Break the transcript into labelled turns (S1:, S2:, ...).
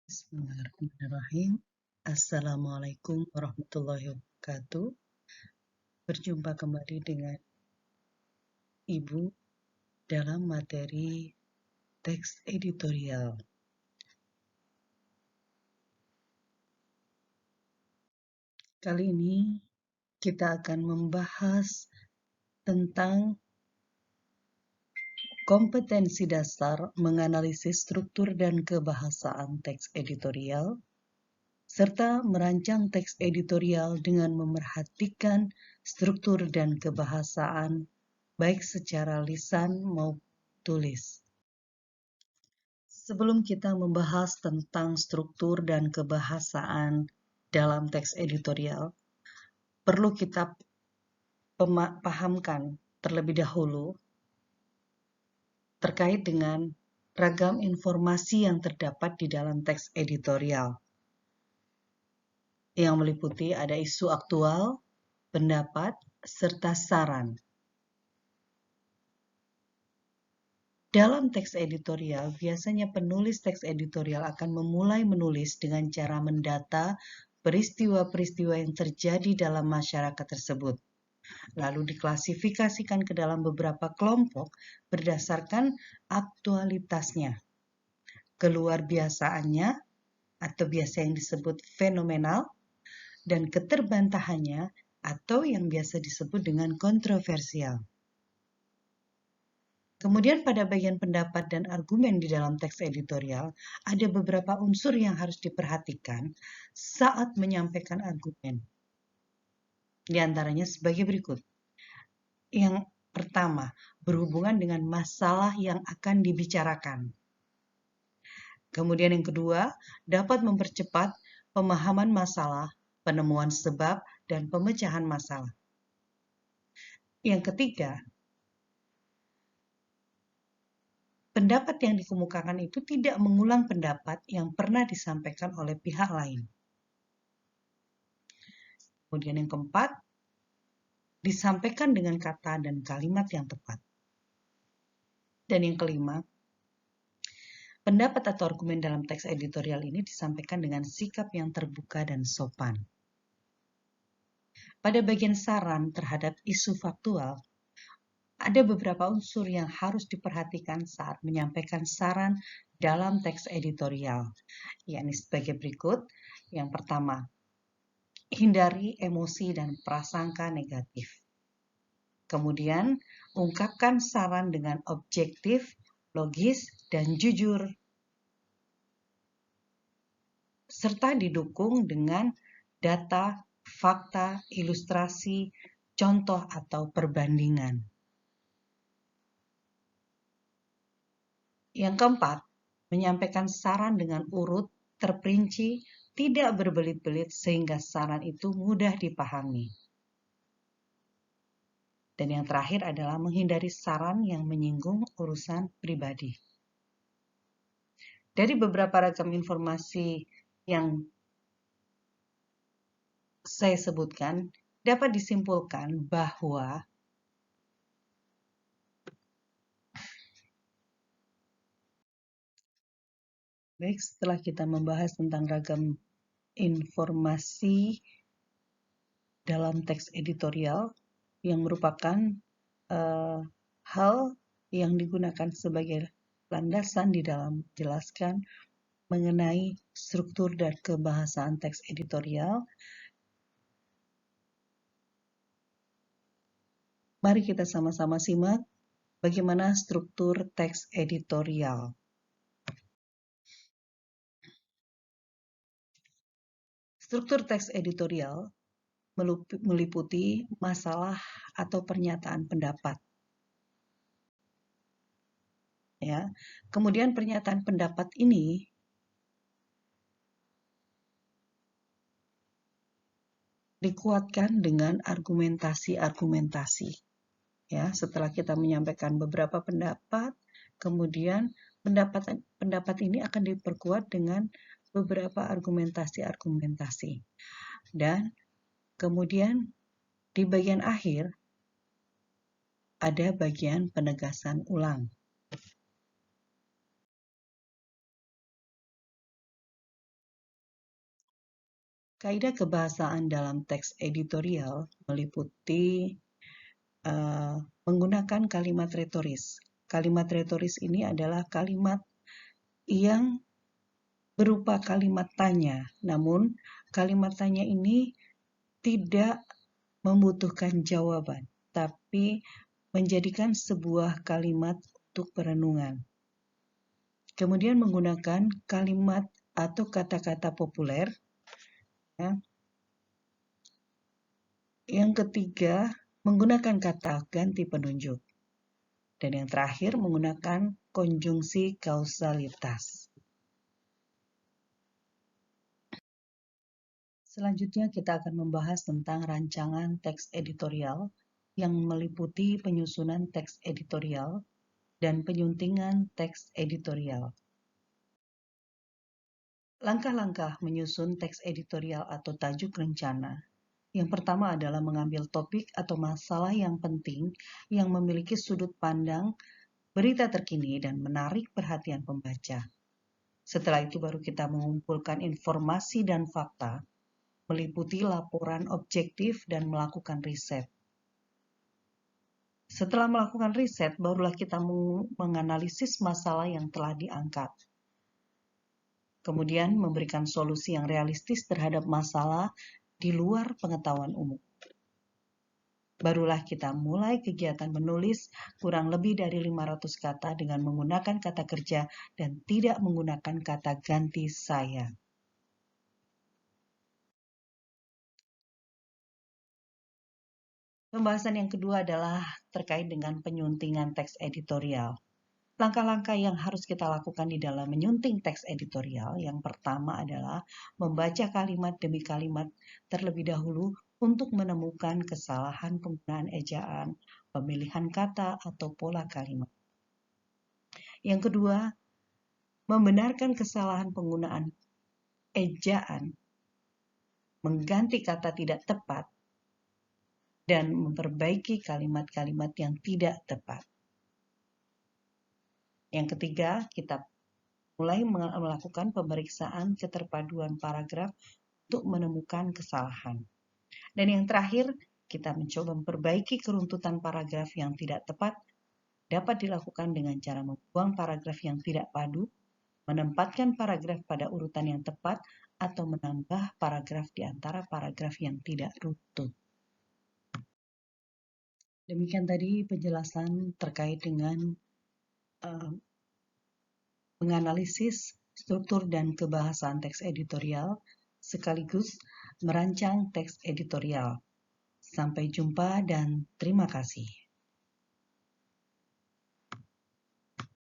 S1: Bismillahirrahmanirrahim. Assalamualaikum warahmatullahi wabarakatuh. Berjumpa kembali dengan Ibu dalam materi teks editorial. Kali ini kita akan membahas tentang kompetensi dasar menganalisis struktur dan kebahasaan teks editorial, serta merancang teks editorial dengan memerhatikan struktur dan kebahasaan baik secara lisan maupun tulis. Sebelum kita membahas tentang struktur dan kebahasaan dalam teks editorial, perlu kita pahamkan terlebih dahulu terkait dengan ragam informasi yang terdapat di dalam teks editorial, yang meliputi ada isu aktual, pendapat, serta saran. Dalam teks editorial, biasanya penulis teks editorial akan memulai menulis dengan cara mendata peristiwa-peristiwa yang terjadi dalam masyarakat tersebut, lalu diklasifikasikan ke dalam beberapa kelompok berdasarkan aktualitasnya, keluar biasaannya atau biasa yang disebut fenomenal, dan keterbantahannya atau yang biasa disebut dengan kontroversial. Kemudian pada bagian pendapat dan argumen di dalam teks editorial, ada beberapa unsur yang harus diperhatikan saat menyampaikan argumen. Di antaranya sebagai berikut. Yang pertama, berhubungan dengan masalah yang akan dibicarakan. Kemudian yang kedua, dapat mempercepat pemahaman masalah, penemuan sebab, dan pemecahan masalah. Yang ketiga, pendapat yang dikemukakan itu tidak mengulang pendapat yang pernah disampaikan oleh pihak lain. Kemudian yang keempat, disampaikan dengan kata dan kalimat yang tepat. Dan yang kelima, pendapat atau argumen dalam teks editorial ini disampaikan dengan sikap yang terbuka dan sopan. Pada bagian saran terhadap isu faktual, ada beberapa unsur yang harus diperhatikan saat menyampaikan saran dalam teks editorial, yakni sebagai berikut. Yang pertama, hindari emosi dan prasangka negatif. Kemudian, ungkapkan saran dengan objektif, logis, dan jujur, serta didukung dengan data, fakta, ilustrasi, contoh, atau perbandingan. Yang keempat, menyampaikan saran dengan urut, terperinci, tidak berbelit-belit sehingga saran itu mudah dipahami. Dan yang terakhir adalah menghindari saran yang menyinggung urusan pribadi. Dari beberapa ragam informasi yang saya sebutkan, dapat disimpulkan bahwa baik, setelah kita membahas tentang ragam informasi dalam teks editorial yang merupakan hal yang digunakan sebagai landasan di dalam menjelaskan mengenai struktur dan kebahasaan teks editorial, mari kita sama-sama simak bagaimana struktur teks editorial. Struktur teks editorial meliputi masalah atau pernyataan pendapat. Ya. Kemudian pernyataan pendapat ini dikuatkan dengan argumentasi-argumentasi. Ya, setelah kita menyampaikan beberapa pendapat, kemudian pendapat ini akan diperkuat dengan beberapa argumentasi-argumentasi. Dan kemudian di bagian akhir ada bagian penegasan ulang. Kaidah kebahasaan dalam teks editorial meliputi menggunakan kalimat retoris. Kalimat retoris ini adalah kalimat yang berupa kalimat tanya, namun kalimat tanya ini tidak membutuhkan jawaban, tapi menjadikan sebuah kalimat untuk perenungan. Kemudian menggunakan kalimat atau kata-kata populer. Ya. Yang ketiga, menggunakan kata ganti penunjuk. Dan yang terakhir, menggunakan konjungsi kausalitas. Selanjutnya kita akan membahas tentang rancangan teks editorial yang meliputi penyusunan teks editorial dan penyuntingan teks editorial. Langkah-langkah menyusun teks editorial atau tajuk rencana. Yang pertama adalah mengambil topik atau masalah yang penting yang memiliki sudut pandang berita terkini dan menarik perhatian pembaca. Setelah itu baru kita mengumpulkan informasi dan fakta, meliputi laporan objektif dan melakukan riset. Setelah melakukan riset, barulah kita menganalisis masalah yang telah diangkat. Kemudian memberikan solusi yang realistis terhadap masalah di luar pengetahuan umum. Barulah kita mulai kegiatan menulis kurang lebih dari 500 kata dengan menggunakan kata kerja dan tidak menggunakan kata ganti saya. Pembahasan yang kedua adalah terkait dengan penyuntingan teks editorial. Langkah-langkah yang harus kita lakukan di dalam menyunting teks editorial, yang pertama adalah membaca kalimat demi kalimat terlebih dahulu untuk menemukan kesalahan penggunaan ejaan, pemilihan kata, atau pola kalimat. Yang kedua, membenarkan kesalahan penggunaan ejaan, mengganti kata tidak tepat, dan memperbaiki kalimat-kalimat yang tidak tepat. Yang ketiga, kita mulai melakukan pemeriksaan keterpaduan paragraf untuk menemukan kesalahan. Dan yang terakhir, kita mencoba memperbaiki keruntutan paragraf yang tidak tepat dapat dilakukan dengan cara membuang paragraf yang tidak padu, menempatkan paragraf pada urutan yang tepat, atau menambah paragraf di antara paragraf yang tidak runtut. Demikian tadi penjelasan terkait dengan menganalisis struktur dan kebahasaan teks editorial sekaligus merancang teks editorial. Sampai jumpa dan terima kasih.